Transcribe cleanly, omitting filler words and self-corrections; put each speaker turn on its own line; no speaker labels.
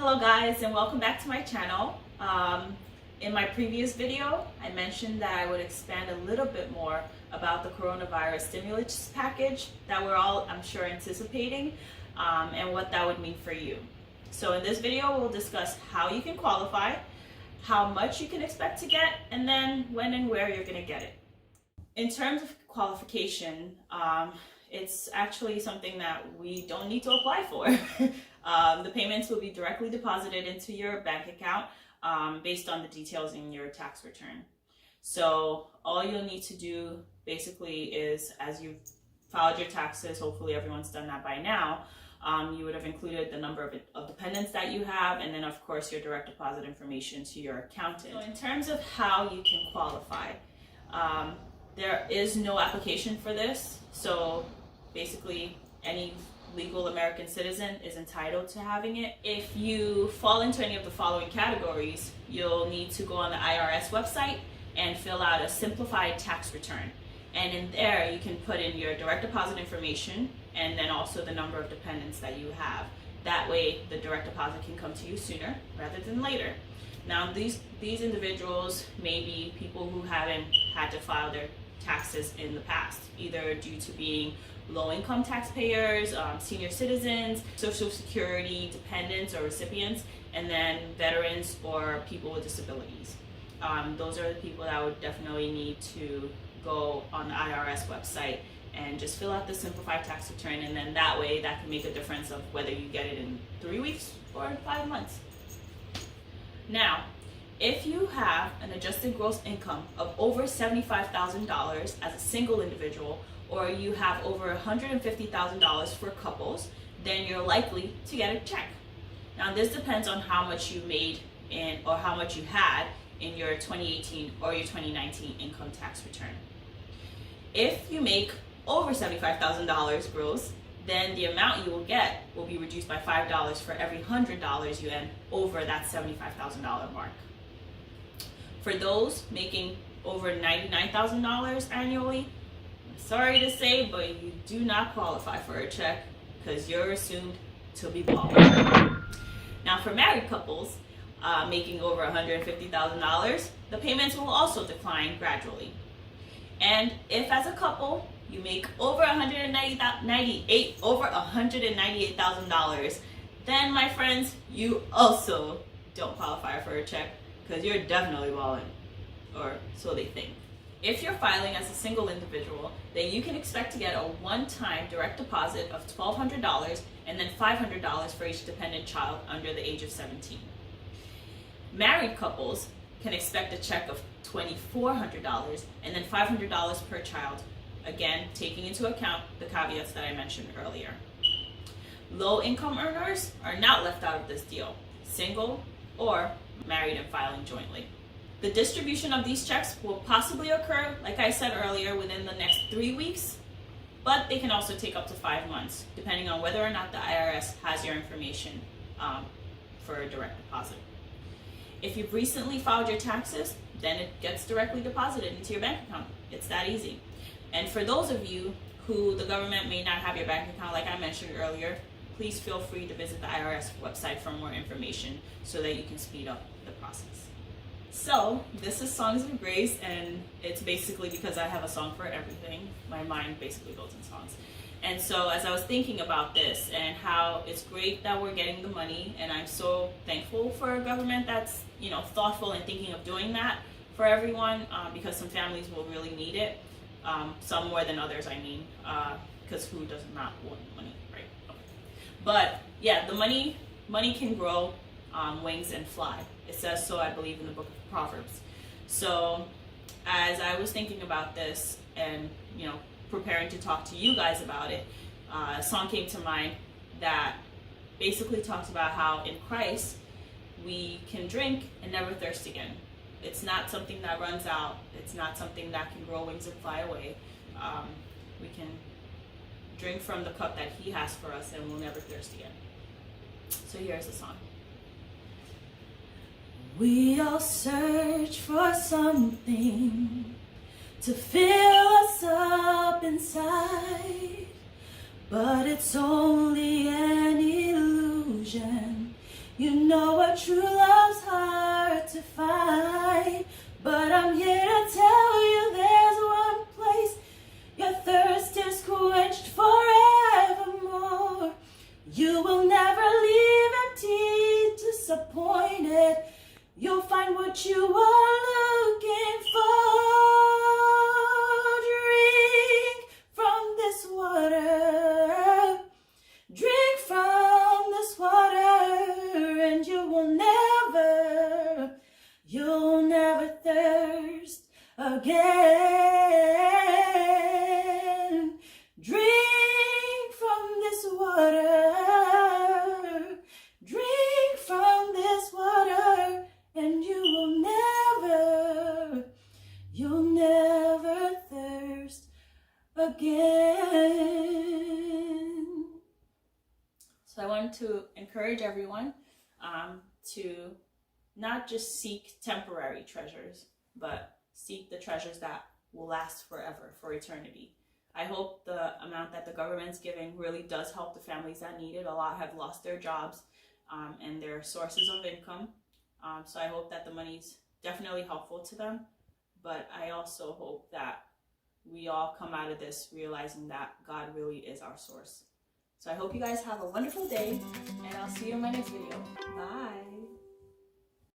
Hello guys, and welcome back to my channel. In my previous video, I mentioned that I would expand a little bit more about the coronavirus stimulus package that we're all, I'm sure, anticipating, and what that would mean for you. So in this video, we'll discuss how you can qualify, how much you can expect to get, and then when and where you're going to get it. In terms of qualification, it's actually something that we don't need to apply for. The payments will be directly deposited into your bank account based on the details in your tax return. So all you'll need to do basically is, as you've filed your taxes, hopefully everyone's done that by now, you would have included the number of dependents that you have, and then of course your direct deposit information to your accountant. So in terms of how you can qualify, there is no application for this. So basically any legal American citizen is entitled to having it. If you fall into any of the following categories, you'll need to go on the IRS website and fill out a simplified tax return. And in there, you can put in your direct deposit information and then also the number of dependents that you have. That way, the direct deposit can come to you sooner rather than later. Now, these individuals may be people who haven't had to file their taxes in the past, either due to being low-income taxpayers, senior citizens, Social Security dependents or recipients, and then veterans or people with disabilities. Those are the people that would definitely need to go on the IRS website and just fill out the simplified tax return, and then that way that can make a difference of whether you get it in 3 weeks or 5 months. Now, if you have an adjusted gross income of over $75,000 as a single individual, or you have over $150,000 for couples, then you're likely to get a check. Now, this depends on how much you made in, or how much you had in your 2018 or your 2019 income tax return. If you make over $75,000 gross, then the amount you will get will be reduced by $5 for every $100 you earn over that $75,000 mark. For those making over $99,000 annually, I'm sorry to say, but you do not qualify for a check because you're assumed to be bald. Now, for married couples making over $150,000, the payments will also decline gradually. And if as a couple you make over $198,000, then my friends, you also don't qualify for a check because you're definitely balling, or so they think. If you're filing as a single individual, then you can expect to get a one-time direct deposit of $1,200 and then $500 for each dependent child under the age of 17. Married couples can expect a check of $2,400 and then $500 per child, again, taking into account the caveats that I mentioned earlier. Low-income earners are not left out of this deal, single or married and filing jointly. The distribution of these checks will possibly occur, like I said earlier, within the next 3 weeks, but they can also take up to 5 months, depending on whether or not the IRS has your information for a direct deposit. If you've recently filed your taxes, then it gets directly deposited into your bank account. It's that easy. And for those of you who the government may not have your bank account, like I mentioned earlier, please feel free to visit the IRS website for more information so that you can speed up the process. So this is Songs of Grace, and it's basically because I have a song for everything. My mind basically goes in songs. And so as I was thinking about this and how it's great that we're getting the money, and I'm so thankful for a government that's, thoughtful and thinking of doing that for everyone, because some families will really need it. Some more than others, I mean, because who does not want money, right? Okay. But yeah, the money can grow wings and fly. It says so, I believe, in the book of Proverbs. So as I was thinking about this and, preparing to talk to you guys about it, a song came to mind that basically talks about how in Christ we can drink and never thirst again. It's not something that runs out. It's not something that can grow wings and fly away. We can drink from the cup that He has for us and we'll never thirst again. So here's the song. We all search for something to fill us up inside, but it's only an illusion You know a true love's hard to find, but I'm here to tell you there's one place your thirst is quenched forevermore. You will never leave empty, disappointed. You'll find what you are looking for. Drink from this water. Drink from this water, and you'll never thirst again. Drink from this water. Drink from this water, and you'll never thirst again. So I want to encourage everyone to not just seek temporary treasures, but seek the treasures that will last forever, for eternity. I hope the amount that the government's giving really does help the families that need it. A lot have lost their jobs and their sources of income. So I hope that the money's definitely helpful to them. But I also hope that we all come out of this realizing that God really is our source. So I hope you guys have a wonderful day, and I'll see you in my next video. Bye.